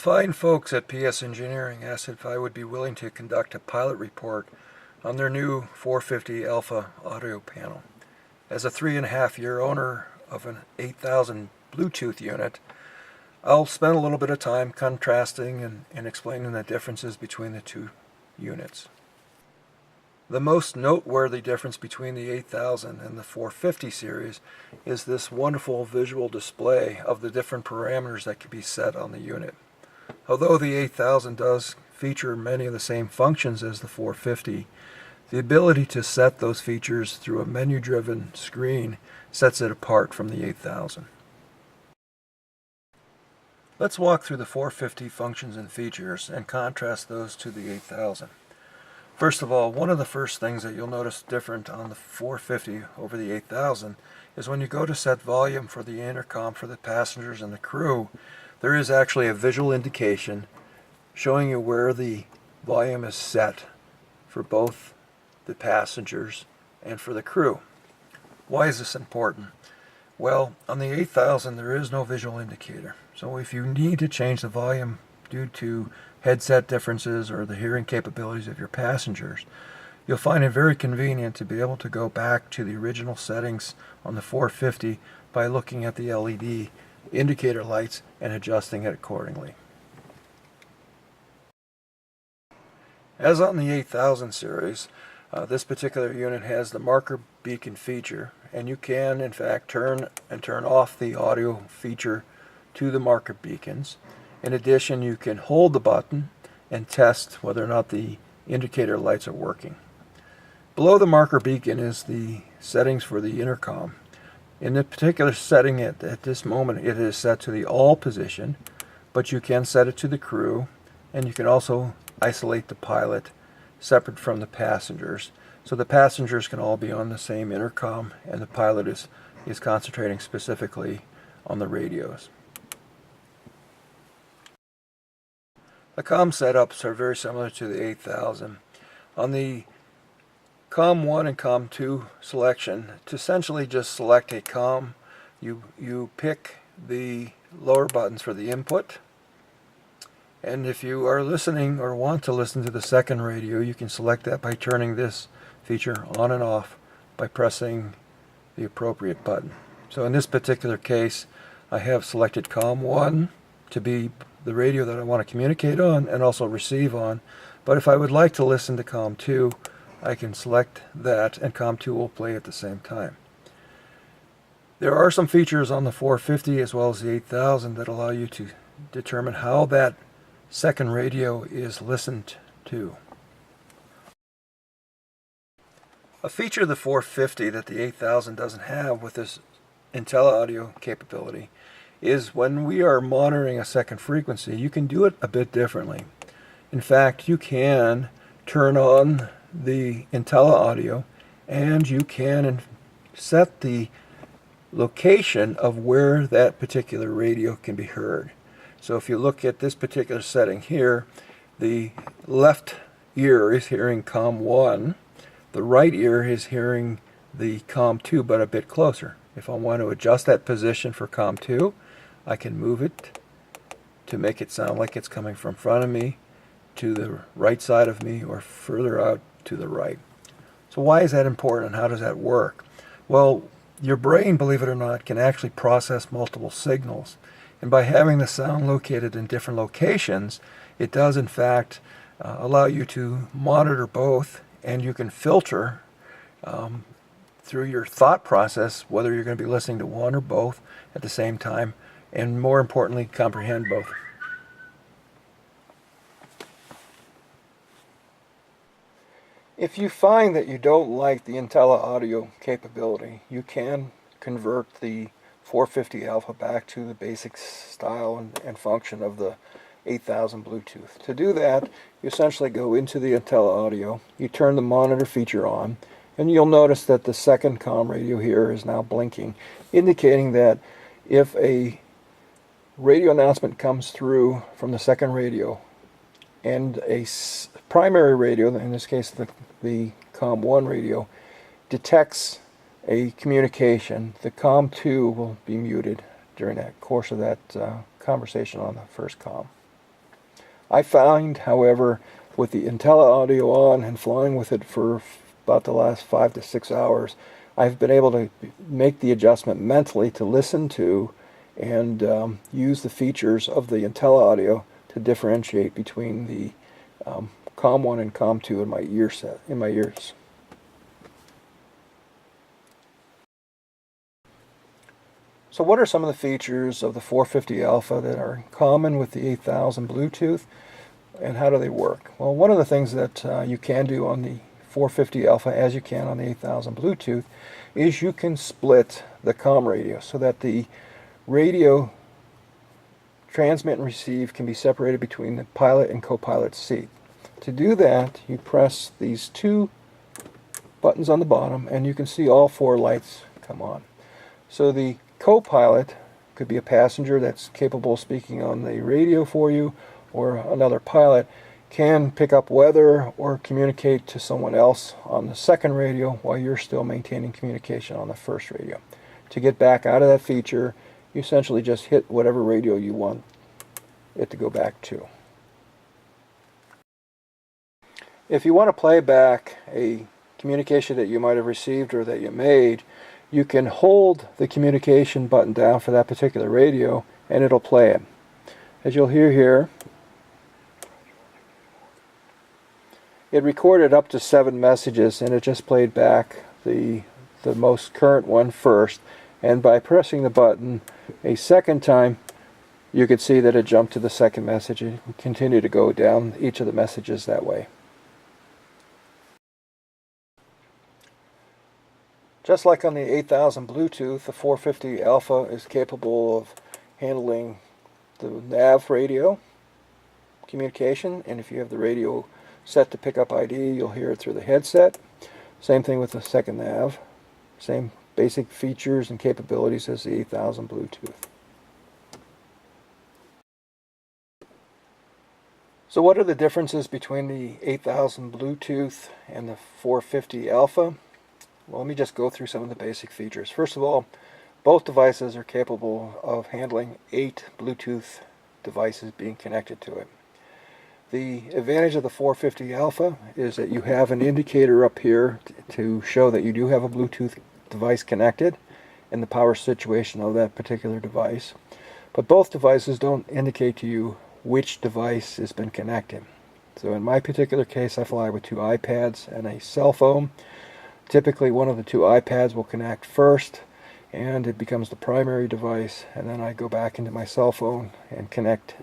fine folks at PS Engineering asked if I would be willing to conduct a pilot report on their new 450 Alpha audio panel. As a 3.5-year owner of an 8000 Bluetooth unit, I'll spend a little bit of time contrasting and explaining the differences between the two units. The most noteworthy difference between the 8000 and the 450 series is this wonderful visual display of the different parameters that can be set on the unit. Although the 8000 does feature many of the same functions as the 450, the ability to set those features through a menu-driven screen sets it apart from the 8000. Let's walk through the 450 functions and features and contrast those to the 8000. First of all, one of the first things that you'll notice different on the 450 over the 8000 is when you go to set volume for the intercom for the passengers and the crew, there is actually a visual indication showing you where the volume is set for both the passengers and for the crew. Why is this important? Well, on the 8000 there is no visual indicator. So if you need to change the volume due to headset differences or the hearing capabilities of your passengers, you'll find it very convenient to be able to go back to the original settings on the 450 by looking at the LED indicator lights and adjusting it accordingly. As on the 8000 series, this particular unit has the marker beacon feature, and you can in fact turn off the audio feature to the marker beacons. In addition, you can hold the button and test whether or not the indicator lights are working. Below the marker beacon is the settings for the intercom. In the particular setting at this moment, it is set to the all position, but you can set it to the crew, and you can also isolate the pilot separate from the passengers. So the passengers can all be on the same intercom, and the pilot is concentrating specifically on the radios. The COM setups are very similar to the 8000. On the COM 1 and COM 2 selection, to essentially just select a COM, you pick the lower buttons for the input, and if you are listening or want to listen to the second radio, you can select that by turning this feature on and off by pressing the appropriate button. So in this particular case, I have selected COM 1 to be the radio that I want to communicate on and also receive on. But if I would like to listen to COM 2, I can select that and COM 2 will play at the same time. There are some features on the 450 as well as the 8000 that allow you to determine how that second radio is listened to. A feature of the 450 that the 8000 doesn't have with this IntelliAudio capability is when we are monitoring a second frequency, you can do it a bit differently. In fact, you can turn on the IntelliAudio and you can set the location of where that particular radio can be heard. So if you look at this particular setting here, the left ear is hearing COM 1, the right ear is hearing the COM 2 but a bit closer. If I want to adjust that position for COM 2, I can move it to make it sound like it's coming from front of me, to the right side of me, or further out to the right. So why is that important and how does that work? Well, your brain, believe it or not, can actually process multiple signals. And by having the sound located in different locations, it does in fact allow you to monitor both, and you can filter through your thought process whether you're going to be listening to one or both at the same time, and more importantly, comprehend both. If you find that you don't like the IntelliAudio capability, you can convert the 450 Alpha back to the basic style and function of the 8000 Bluetooth. To do that, you essentially go into the IntelliAudio, you turn the monitor feature on, and you'll notice that the second COM radio here is now blinking, indicating that if a radio announcement comes through from the second radio and a primary radio, in this case the COM 1 radio, detects a communication, the COM 2 will be muted during that course of that conversation on the first COM. I find, however, with the IntelliAudio on and flying with it for about the last 5 to 6 hours, I've been able to make the adjustment mentally to listen to and use the features of the IntelliAudio to differentiate between the COM1 and COM2 in my ears. So what are some of the features of the 450 Alpha that are in common with the 8000 Bluetooth, and how do they work? Well, one of the things that you can do on the 450 Alpha, as you can on the 8000 Bluetooth, is you can split the COM radio so that the radio transmit and receive can be separated between the pilot and co-pilot seat. To do that, you press these two buttons on the bottom and you can see all 4 lights come on. So the co-pilot could be a passenger that's capable of speaking on the radio for you, or another pilot can pick up weather or communicate to someone else on the second radio while you're still maintaining communication on the first radio. To get back out of that feature, you essentially just hit whatever radio you want it to go back to. If you want to play back a communication that you might have received or that you made, you can hold the communication button down for that particular radio and it'll play it. As you'll hear here, it recorded up to 7 messages and it just played back the most current one first, and by pressing the button a second time you could see that it jumped to the second message and continue to go down each of the messages that way. Just like on the 8000 Bluetooth, the 450 Alpha is capable of handling the nav radio communication, and if you have the radio set to pick up ID, you'll hear it through the headset. Same thing with the second nav. Same basic features and capabilities as the 8000 Bluetooth. So what are the differences between the 8000 Bluetooth and the 450 Alpha? Well, let me just go through some of the basic features. First of all, both devices are capable of handling 8 Bluetooth devices being connected to it. The advantage of the 450 Alpha is that you have an indicator up here to show that you do have a Bluetooth device connected and the power situation of that particular device. But both devices don't indicate to you which device has been connected. So in my particular case, I fly with 2 iPads and a cell phone. Typically one of the 2 iPads will connect first and it becomes the primary device, and then I go back into my cell phone and connect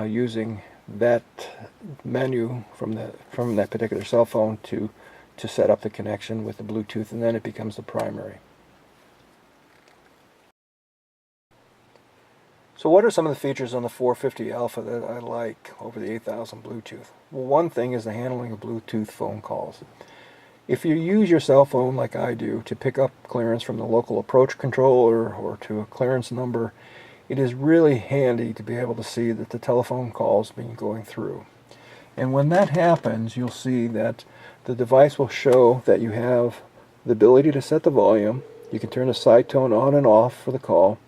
using that menu from that particular cell phone to set up the connection with the Bluetooth, and then it becomes the primary. So what are some of the features on the 450 Alpha that I like over the 8000 Bluetooth? Well, one thing is the handling of Bluetooth phone calls. If you use your cell phone like I do to pick up clearance from the local approach controller or to a clearance number, it is really handy to be able to see that the telephone call's been going through. And when that happens, you'll see that the device will show that you have the ability to set the volume. You can turn the side tone on and off for the call.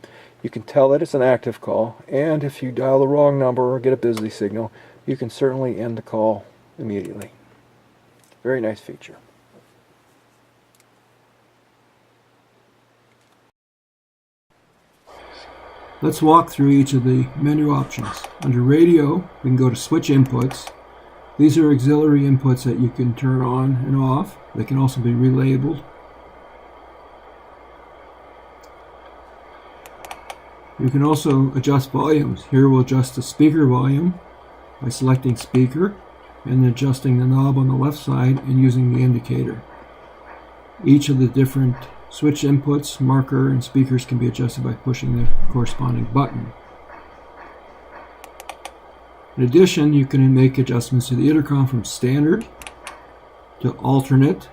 You can tell that it's an active call, and if you dial the wrong number or get a busy signal, you can certainly end the call immediately. Very nice feature. Let's walk through each of the menu options. Under radio, we can go to switch inputs. These are auxiliary inputs that you can turn on and off. They can also be relabeled. You can also adjust volumes. Here we'll adjust the speaker volume by selecting speaker and adjusting the knob on the left side and using the indicator. Each of the different switch inputs, marker, and speakers can be adjusted by pushing the corresponding button. In addition, you can make adjustments to the intercom from standard to alternate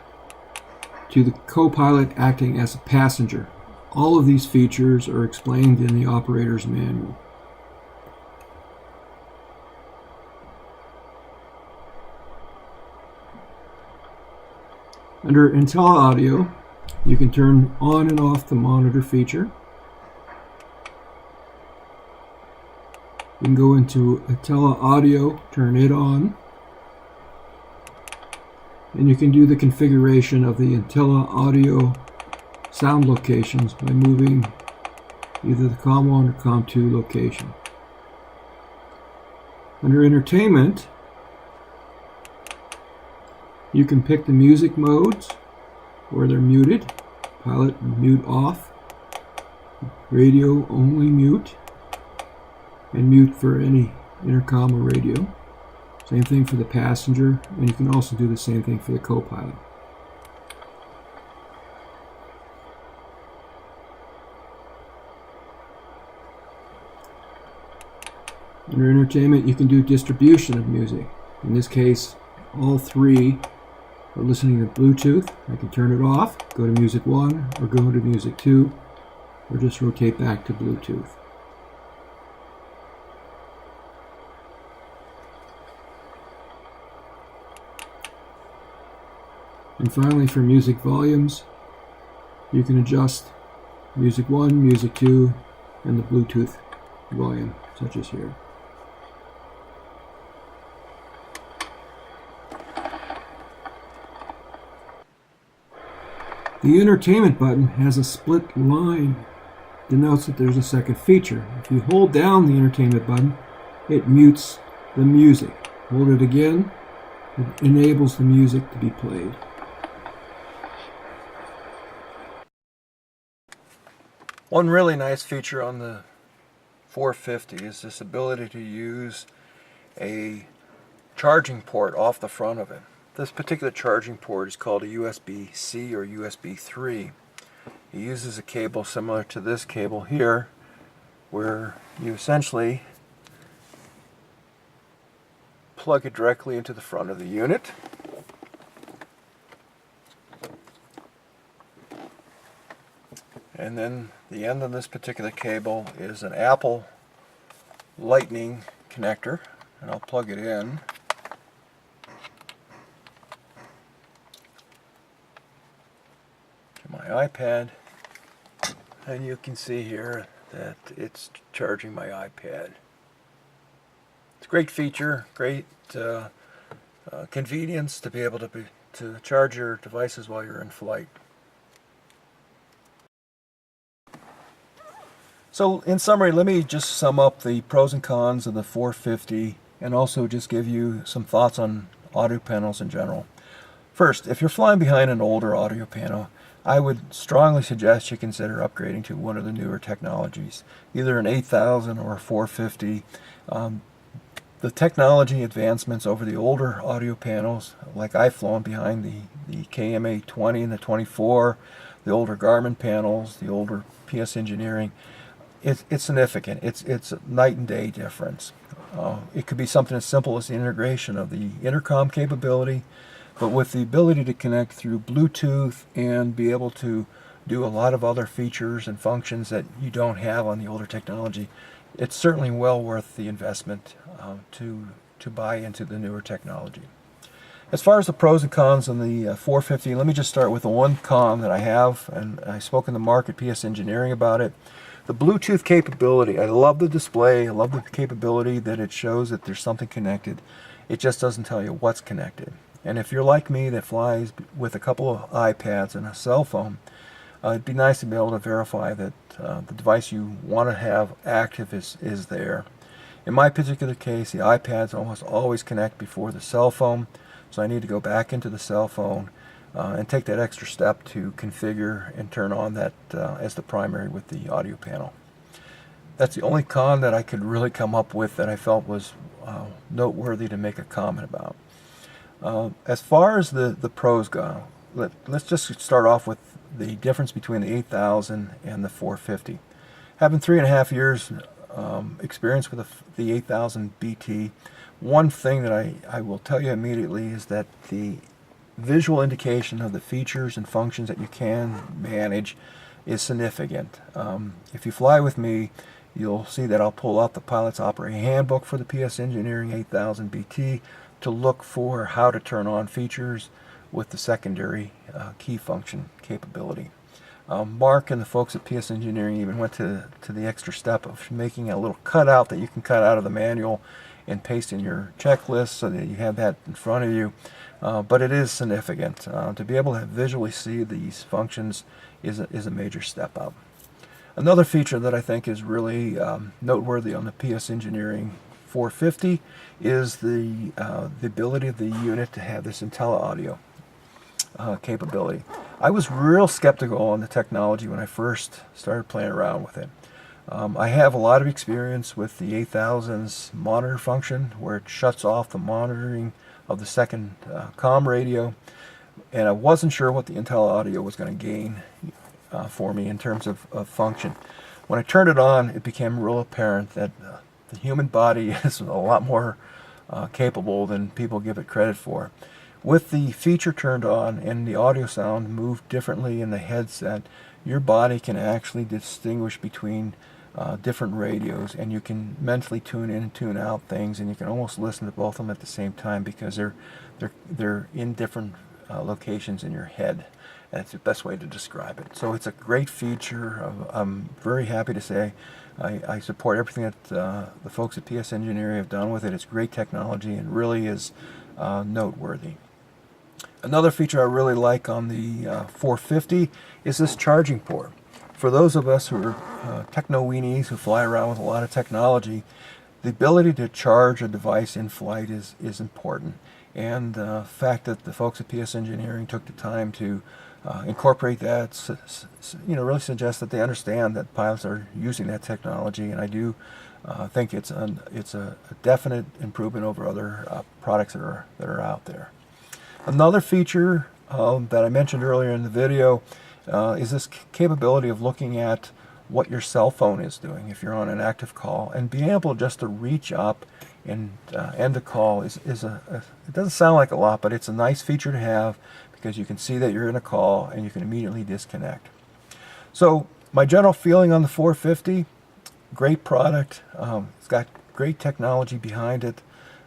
to the co-pilot acting as a passenger. All of these features are explained in the operator's manual. Under IntelliAudio, you can turn on and off the monitor feature. You can go into Intella Audio, turn it on, and you can do the configuration of the Intella Audio sound locations by moving either the COM1 or COM2 location. Under Entertainment, you can pick the music modes where they're muted, pilot mute off, radio only mute, and mute for any intercom or radio. Same thing for the passenger, and you can also do the same thing for the co-pilot. Under Entertainment, you can do distribution of music. In this case, all three are listening to Bluetooth. I can turn it off, go to Music 1, or go to Music 2, or just rotate back to Bluetooth. And finally, for music volumes, you can adjust Music 1, Music 2, and the Bluetooth volume, such as here. The Entertainment button has a split line, denotes that there's a second feature. If you hold down the Entertainment button, it mutes the music. Hold it again, it enables the music to be played. One really nice feature on the 450 is this ability to use a charging port off the front of it. This particular charging port is called a USB-C or USB 3. It uses a cable similar to this cable here, where you essentially plug it directly into the front of the unit. And then the end of this particular cable is an Apple Lightning connector, and I'll plug it in. To my iPad, and you can see here that it's charging my iPad. It's a great feature, great convenience to be able to charge your devices while you're in flight. So in summary, let me just sum up the pros and cons of the 450 and also just give you some thoughts on audio panels in general. First, if you're flying behind an older audio panel, I would strongly suggest you consider upgrading to one of the newer technologies, either an 8000 or a 450. The technology advancements over the older audio panels, like I've flown behind the KM820 and the 24, the older Garmin panels, the older PS Engineering, it's significant. It's a night and day difference. It could be something as simple as the integration of the intercom capability, but with the ability to connect through Bluetooth and be able to do a lot of other features and functions that you don't have on the older technology, it's certainly well worth the investment to buy into the newer technology. As far as the pros and cons on the 450, let me just start with the one con that I have, and I spoke in the market PS Engineering about it. The Bluetooth capability. I love the display. I love the capability that it shows that there's something connected. It just doesn't tell you what's connected. And if you're like me that flies with a couple of iPads and a cell phone, it'd be nice to be able to verify that the device you want to have active is there. In my particular case, the iPads almost always connect before the cell phone, so I need to go back into the cell phone and take that extra step to configure and turn on that as the primary with the audio panel. That's the only con that I could really come up with that I felt was noteworthy to make a comment about. As far as the pros go, let's just start off with the difference between the 8000 and the 450. Having 3.5 years experience with the 8000 BT, one thing that I will tell you immediately is that the visual indication of the features and functions that you can manage is significant. If you fly with me, you'll see that I'll pull out the Pilot's Operating Handbook for the PS Engineering 8000 BT to look for how to turn on features with the secondary key function capability. Mark and the folks at PS Engineering even went to the extra step of making a little cutout that you can cut out of the manual and paste in your checklist so that you have that in front of you. But it is significant. To be able to visually see these functions is a major step up. Another feature that I think is really noteworthy on the PS Engineering 450 is the ability of the unit to have this IntelliAudio capability. I was real skeptical on the technology when I first started playing around with it. I have a lot of experience with the 8000's monitor function where it shuts off the monitoring of the second comm radio, and I wasn't sure what the IntelliAudio was going to gain for me in terms of function. When I turned it on, it became real apparent that the human body is a lot more capable than people give it credit for. With the feature turned on and the audio sound moved differently in the headset, your body can actually distinguish between different radios, and you can mentally tune in and tune out things, and you can almost listen to both of them at the same time because they're in different locations in your head. That's the best way to describe it. So it's a great feature. I'm very happy to say I support everything that the folks at PS Engineering have done with it. It's great technology and really is noteworthy. Another feature I really like on the 450 is this charging port. For those of us who are techno-weenies who fly around with a lot of technology, the ability to charge a device in flight is important. And the fact that the folks at PS Engineering took the time to incorporate that, really suggests that they understand that pilots are using that technology, and I do think it's a definite improvement over other products that are out there. Another feature that I mentioned earlier in the video is this capability of looking at what your cell phone is doing if you're on an active call, and being able just to reach up and end a call it doesn't sound like a lot, but it's a nice feature to have because you can see that you're in a call and you can immediately disconnect. So my general feeling on the 450, great product. It's got great technology behind it.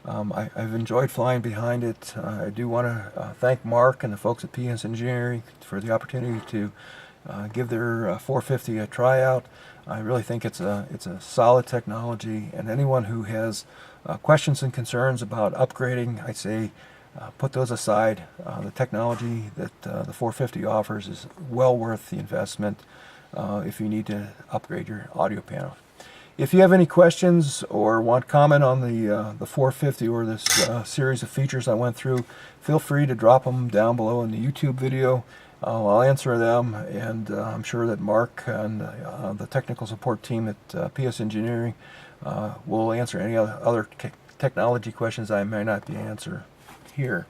I've enjoyed flying behind it. I do want to thank Mark and the folks at PS Engineering for the opportunity to give their 450 a tryout. I really think it's a solid technology, and anyone who has questions and concerns about upgrading, I'd say put those aside. The technology that the 450 offers is well worth the investment if you need to upgrade your audio panel. If you have any questions or want comment on the 450 or this series of features I went through, feel free to drop them down below in the YouTube video. I'll answer them, and I'm sure that Mark and the technical support team at PS Engineering will answer any other technology questions I may not be answer here.